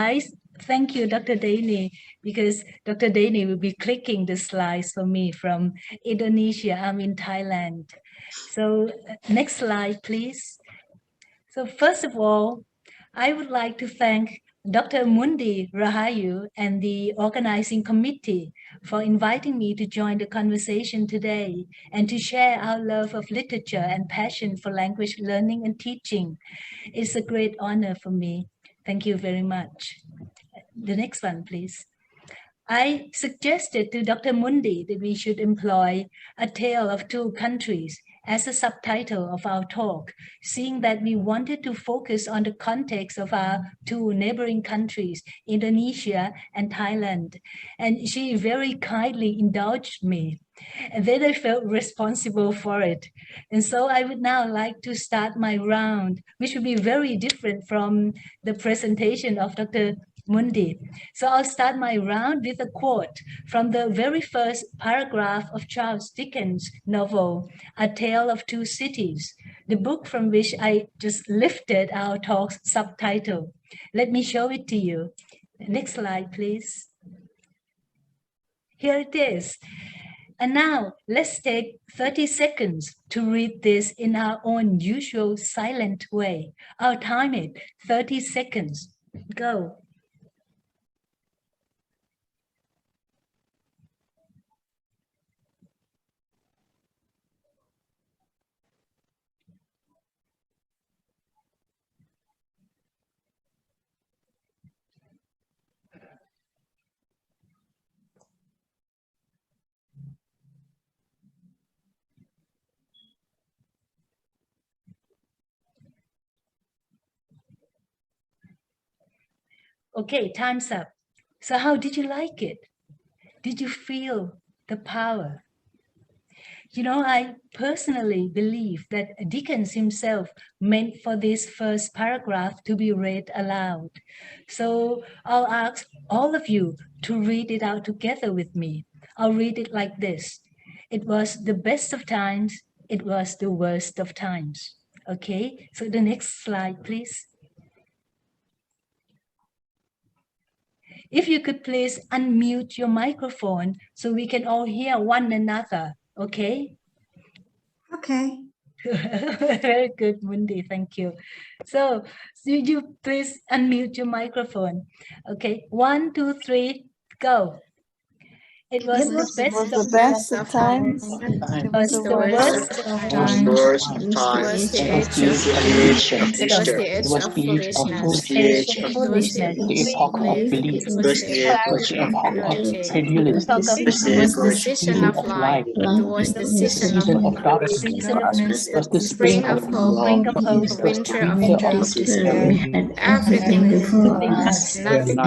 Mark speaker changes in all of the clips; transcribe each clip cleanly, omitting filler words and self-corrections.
Speaker 1: Nice. Thank you, Dr. Daney, because Dr. Daney will be clicking the slides for me from Indonesia. I'm in Thailand. So next slide, please. So first of all, I would like to thank Dr. Mundi Rahayu and the organizing committee for inviting me to join the conversation today and to share our love of literature and passion for language learning and teaching. It's a great honor for me. Thank you very much. The next one, please. I suggested to Dr. Mundi that we should employ A Tale of Two Countries as a subtitle of our talk, seeing that we wanted to focus on the context of our two neighboring countries, Indonesia and Thailand. And she very kindly indulged me. And then I felt responsible for it. And so I would now like to start my round, which will be very different from the presentation of Dr. Mundi. So I'll start my round with a quote from the very first paragraph of Charles Dickens' novel, A Tale of Two Cities, the book from which I just lifted our talk's subtitle. Let me show it to you. Next slide, please. Here it is. And now let's take 30 seconds to read this in our own usual silent way. I'll time it, 30 seconds. Go. Okay, time's up. So how did you like it? Did you feel the power? You know, I personally believe that Dickens himself meant for this first paragraph to be read aloud. So I'll ask all of you to read it out together with me. I'll read it like this. It was the best of times. It was the worst of times. Okay, so the next slide, please. If you could please unmute your microphone so we can all hear one another, okay?
Speaker 2: Okay.
Speaker 1: Very good, Mundi, thank you. So you please unmute your microphone. Okay, 1, 2, 3, go. It was the best of times. It was the worst of times.
Speaker 3: It was the age of foolishness. It was the epoch of belief. It was the epoch of logic. It was the season of light. It was the season of darkness. It was the spring of hope, the winter of despair, and everything before us, nothing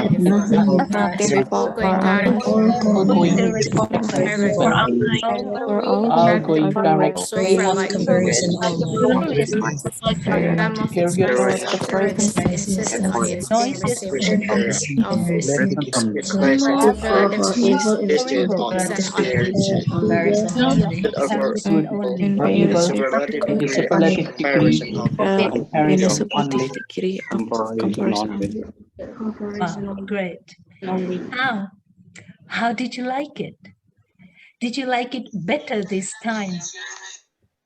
Speaker 3: before, going direct outgoing direct so like comparison only. Some of its occurrences incessantly its being received of the evil is an
Speaker 1: comparison only.
Speaker 3: in the superlative degree of comparison.
Speaker 1: Wow, great. Now, how did you like it? Did you like it better this time?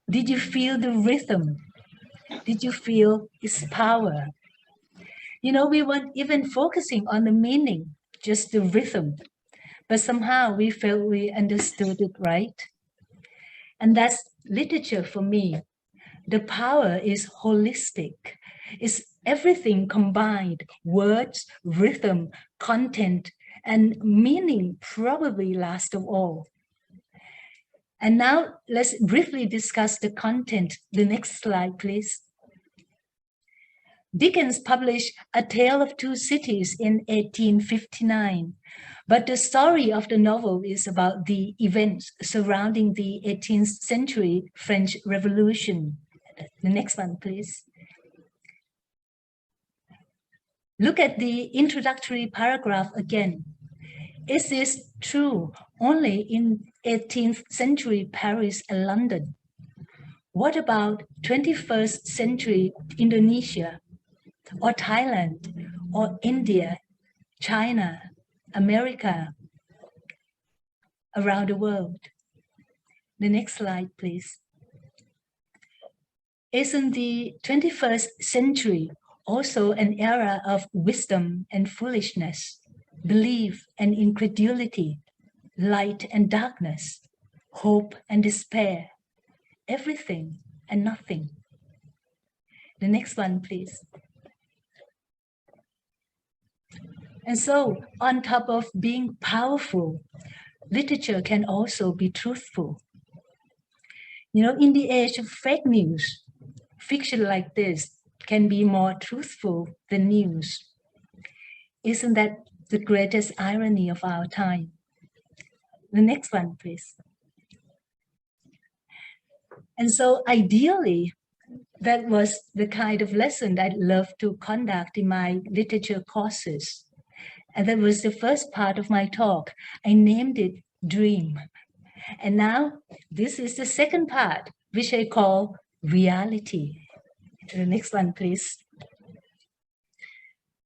Speaker 1: Did you feel the rhythm? Did you feel its power? You know, we weren't even focusing on the meaning, just the rhythm. But somehow we felt we understood it right. And that's literature for me. The power is holistic. It's everything combined, words, rhythm, content, and meaning probably last of all. And now let's briefly discuss the content. The next slide, please. Dickens published A Tale of Two Cities in 1859, but the story of the novel is about the events surrounding the 18th century French Revolution. The next one, please. Look at the introductory paragraph again. Is this true only in 18th century Paris and London? What about 21st century Indonesia or Thailand or India China, America, around the world. The next slide, please. Isn't the 21st century also an era of wisdom and foolishness, belief and incredulity, light and darkness, hope and despair, everything and nothing? The next one, please. And so, on top of being powerful, literature can also be truthful. You know, in the age of fake news, fiction like this can be more truthful than news. Isn't that the greatest irony of our time? The next one, please. And so ideally, that was the kind of lesson I'd love to conduct in my literature courses. And that was the first part of my talk. I named it Dream. And now this is the second part, which I call Reality. The next one, please.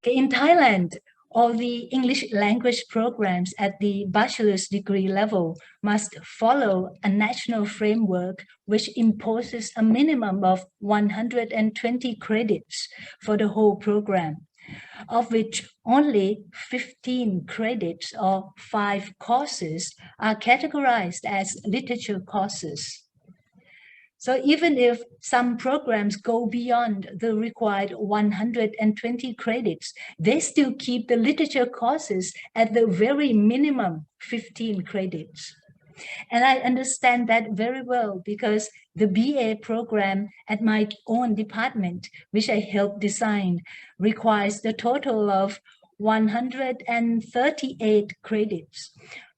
Speaker 1: Okay, in Thailand, all the English language programs at the bachelor's degree level must follow a national framework which imposes a minimum of 120 credits for the whole program, of which only 15 credits or 5 courses are categorized as literature courses. So even if some programs go beyond the required 120 credits, they still keep the literature courses at the very minimum 15 credits. And I understand that very well because the BA program at my own department, which I helped design, requires the total of 138 credits,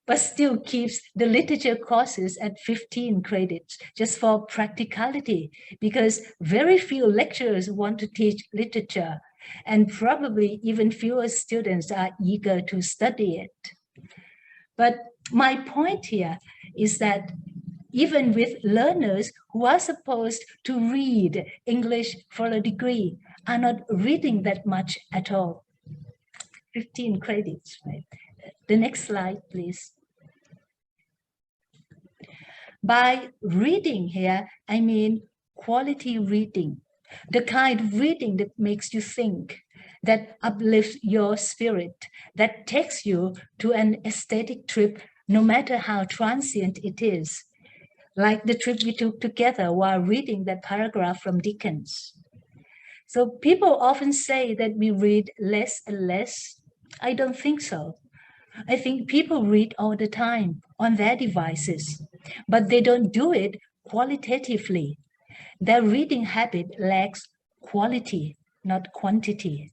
Speaker 1: but still keeps the literature courses at 15 credits just for practicality, because very few lecturers want to teach literature, and probably even fewer students are eager to study it. But my point here is that even with learners who are supposed to read English for a degree are not reading that much at all. 15 credits, right? The next slide, please. By reading here, I mean quality reading, the kind of reading that makes you think, that uplifts your spirit, that takes you to an aesthetic trip, no matter how transient it is, like the trip we took together while reading that paragraph from Dickens. So people often say that we read less and less. I don't think so. I think people read all the time on their devices, but they don't do it qualitatively. Their reading habit lacks quality, not quantity.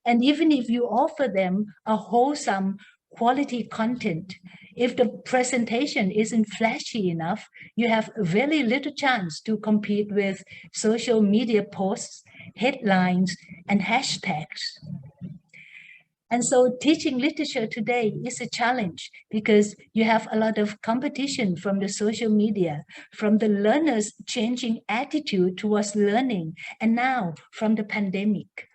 Speaker 1: And even if you offer them a wholesome quality content, if the presentation isn't flashy enough, you have very little chance to compete with social media posts, headlines, and hashtags. And so teaching literature today is a challenge because you have a lot of competition from the social media, from the learners' changing attitude towards learning, and now from the pandemic.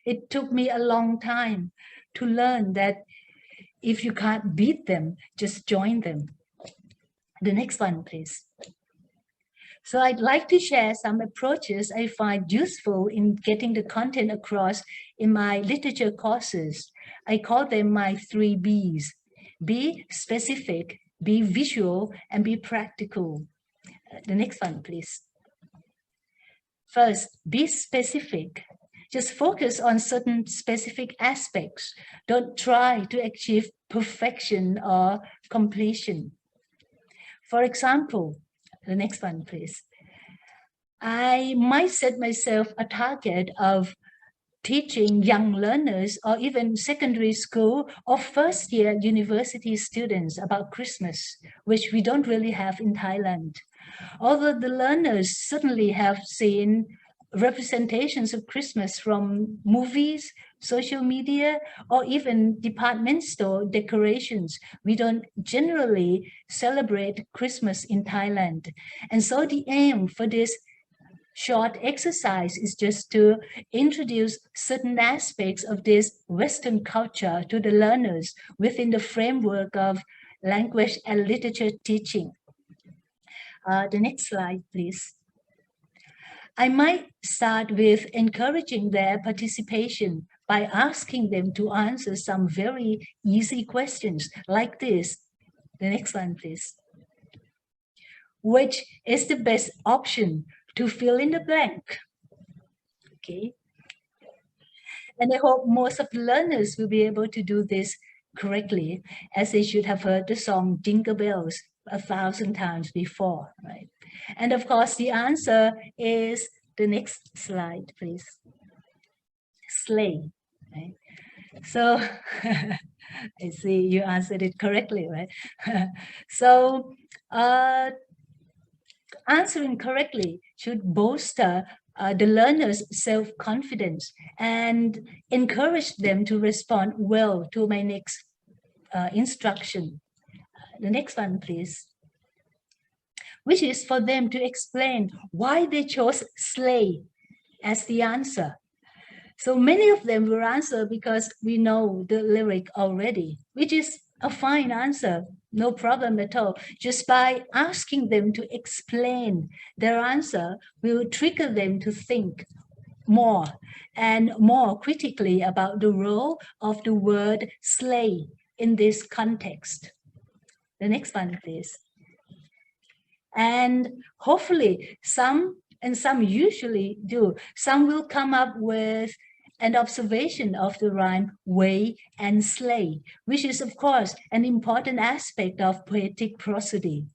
Speaker 1: It took me a long time to learn that if you can't beat them, just join them. The next one, please. So I'd like to share some approaches I find useful in getting the content across in my literature courses. I call them my 3 Bs. Be specific, be visual, and be practical. The next one, please. First, be specific. Just focus on certain specific aspects. Don't try to achieve perfection or completion. For example, the next one, please. I might set myself a target of teaching young learners or even secondary school or first-year university students about Christmas, which we don't really have in Thailand. Although the learners certainly have seen representations of Christmas from movies, social media, or even department store decorations, we don't generally celebrate Christmas in Thailand. And so the aim for this short exercise is just to introduce certain aspects of this Western culture to the learners within the framework of language and literature teaching. The next slide, please. I might start with encouraging their participation by asking them to answer some very easy questions like this. The next one, please. Which is the best option to fill in the blank? Okay. And I hope most of the learners will be able to do this correctly, as they should have heard the song Jingle Bells 1,000 times before, right? And of course, the answer is the next slide, please. Sleigh, right? So I see you answered it correctly, right? So answering correctly should bolster the learner's self-confidence and encourage them to respond well to my next instruction. The next one, please. Which is for them to explain why they chose sleigh as the answer. So many of them will answer because we know the lyric already, which is a fine answer, no problem at all. Just by asking them to explain their answer will trigger them to think more and more critically about the role of the word sleigh in this context. The next one, please. And hopefully some usually do, some will come up with an observation of the rhyme way and sleigh, which is of course an important aspect of poetic prosody.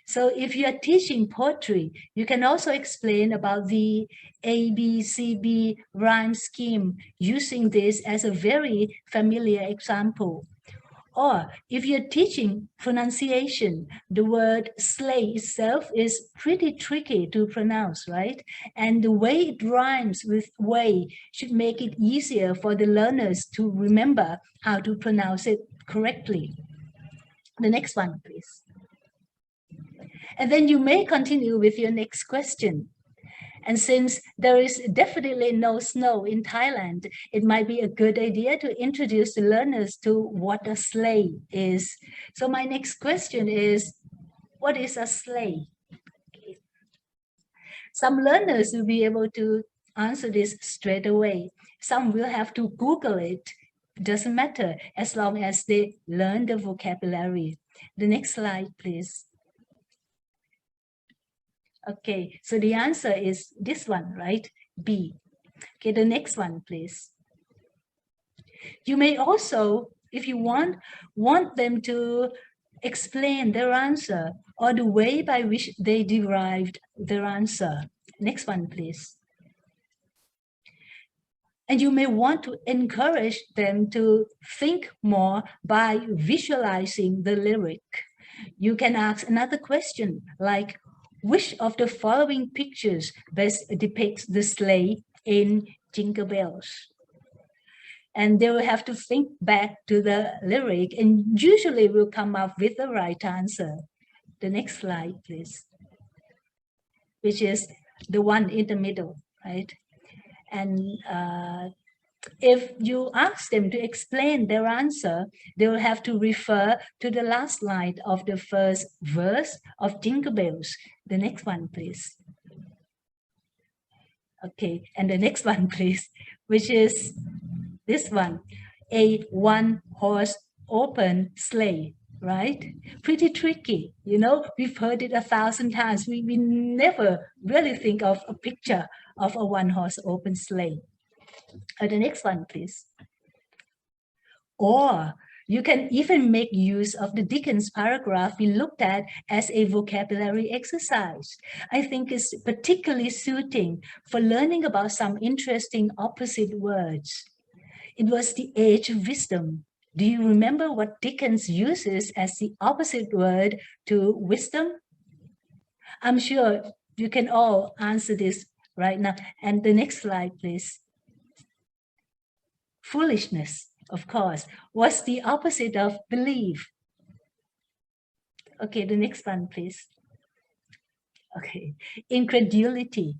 Speaker 1: So if you are teaching poetry, you can also explain about the ABCB rhyme scheme using this as a very familiar example. Or if you're teaching pronunciation, the word sleigh itself is pretty tricky to pronounce, right? And the way it rhymes with way should make it easier for the learners to remember how to pronounce it correctly. The next one, please. And then you may continue with your next question. And since there is definitely no snow in Thailand, it might be a good idea to introduce the learners to what a sleigh is. So my next question is, what is a sleigh? Okay. Some learners will be able to answer this straight away. Some will have to Google it. Doesn't matter as long as they learn the vocabulary. The next slide, please. Okay, so the answer is this one, right? B. Okay, the next one, please. You may also, if you want them to explain their answer or the way by which they derived their answer. Next one, please. And you may want to encourage them to think more by visualizing the lyric. You can ask another question like, which of the following pictures best depicts the sleigh in Jingle Bells? And they will have to think back to the lyric and usually will come up with the right answer. The next slide, please. Which is the one in the middle, right? And if you ask them to explain their answer, they will have to refer to the last line of the first verse of Jingle Bells. The next one, please. Okay, and the next one, please, which is this one, a one-horse open sleigh, right? Pretty tricky, you know, we've heard it 1,000 times. We never really think of a picture of a one-horse open sleigh. The next one, please. Or you can even make use of the Dickens paragraph we looked at as a vocabulary exercise. I think it's particularly suiting for learning about some interesting opposite words. It was the age of wisdom. Do you remember what Dickens uses as the opposite word to wisdom? I'm sure you can all answer this right now. And the next slide, please. Foolishness, of course, was the opposite of belief. Okay, the next one, please. Okay, incredulity.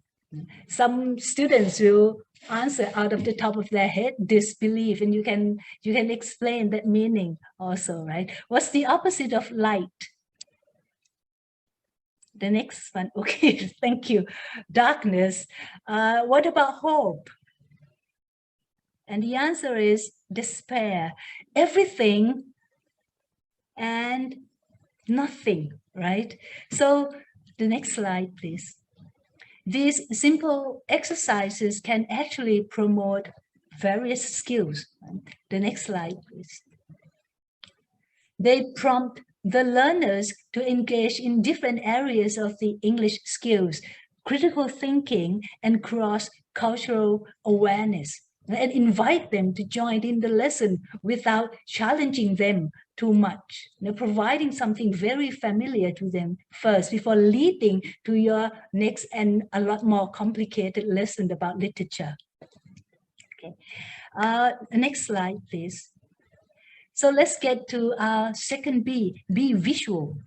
Speaker 1: Some students will answer out of the top of their head, disbelief, and you can explain that meaning also, right? What's the opposite of light? The next one, okay, thank you. Darkness. What about hope? And the answer is despair. Everything and nothing, right? So the next slide, please. These simple exercises can actually promote various skills. The next slide, please. They prompt the learners to engage in different areas of the English skills, critical thinking and cross-cultural awareness, and invite them to join in the lesson without challenging them too much, providing something very familiar to them first before leading to your next and a lot more complicated lesson about literature. Okay. Next slide, please. So let's get to our second B, be visual.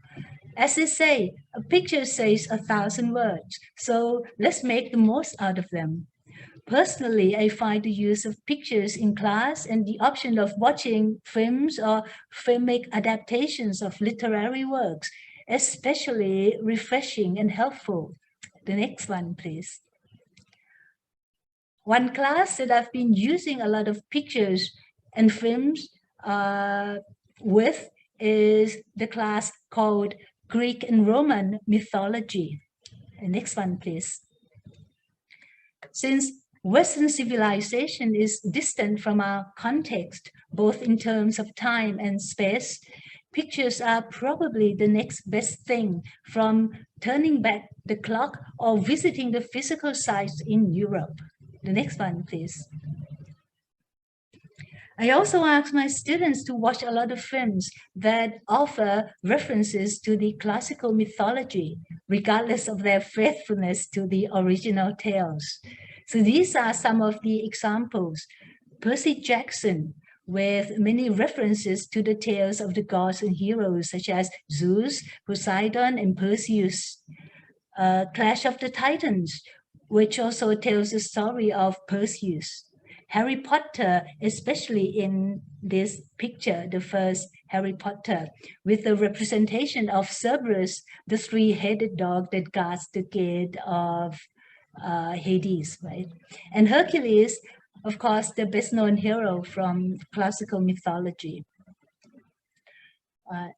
Speaker 1: As they say, a picture says 1,000 words. So let's make the most out of them. Personally, I find the use of pictures in class and the option of watching films or filmic adaptations of literary works especially refreshing and helpful. The next one, please. One class that I've been using a lot of pictures and films with is the class called Greek and Roman mythology. The next one, please. Since Western civilization is distant from our context, both in terms of time and space, pictures are probably the next best thing from turning back the clock or visiting the physical sites in Europe. The next one, please. I also ask my students to watch a lot of films that offer references to the classical mythology, regardless of their faithfulness to the original tales. So these are some of the examples. Percy Jackson, with many references to the tales of the gods and heroes, such as Zeus, Poseidon, and Perseus. Clash of the Titans, which also tells the story of Perseus. Harry Potter, especially in this picture, the first Harry Potter, with the representation of Cerberus, the three-headed dog that guards the gate of Hades, right? And Hercules, of course, the best-known hero from classical mythology.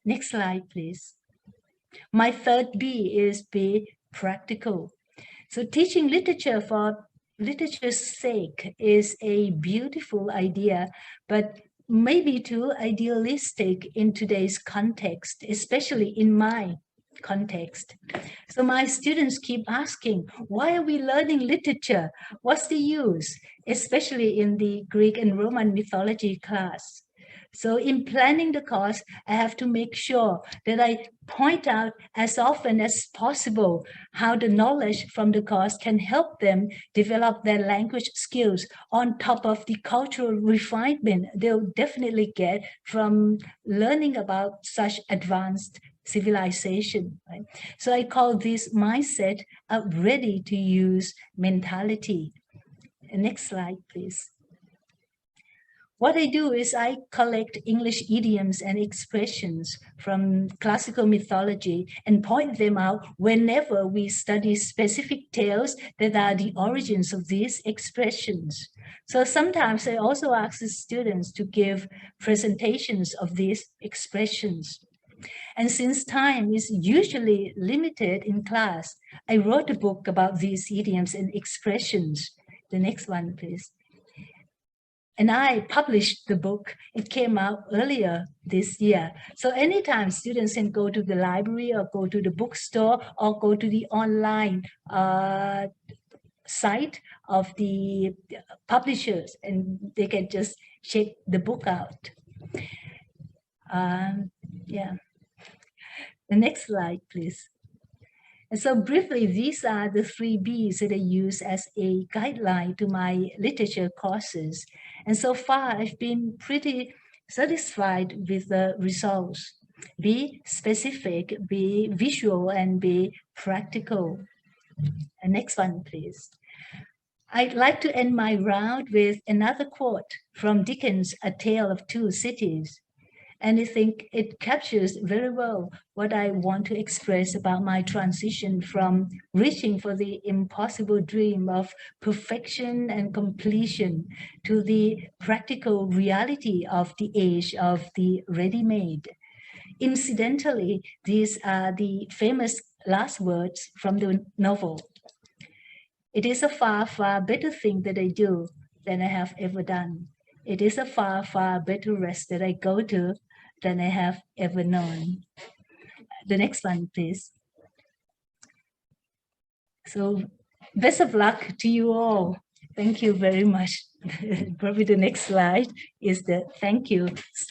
Speaker 1: Next slide, please. My third B is be practical. So teaching literature for literature's sake is a beautiful idea, but maybe too idealistic in today's context, especially in my context. So my students keep asking, why are we learning literature? What's the use? Especially in the Greek and Roman mythology class. So in planning the course, I have to make sure that I point out as often as possible how the knowledge from the course can help them develop their language skills on top of the cultural refinement they'll definitely get from learning about such advanced civilization. Right? So I call this mindset a ready-to-use mentality. Next slide, please. What I do is I collect English idioms and expressions from classical mythology and point them out whenever we study specific tales that are the origins of these expressions. So sometimes I also ask the students to give presentations of these expressions. And since time is usually limited in class, I wrote a book about these idioms and expressions. The next one, please. And I published the book. It came out earlier this year. So anytime students can go to the library or go to the bookstore or go to the online site of the publishers and they can just check the book out. Yeah. The next slide, please. And so briefly, these are the 3 Bs that I use as a guideline to my literature courses. And so far, I've been pretty satisfied with the results. Be specific, be visual, and be practical. Next one, please. I'd like to end my round with another quote from Dickens' A Tale of Two Cities. And I think it captures very well what I want to express about my transition from reaching for the impossible dream of perfection and completion to the practical reality of the age of the ready-made. Incidentally, these are the famous last words from the novel. It is a far, far better thing that I do than I have ever done. It is a far, far better rest that I go to than I have ever known. The next one, please. So best of luck to you all. Thank you very much. Probably the next slide is the thank you slide.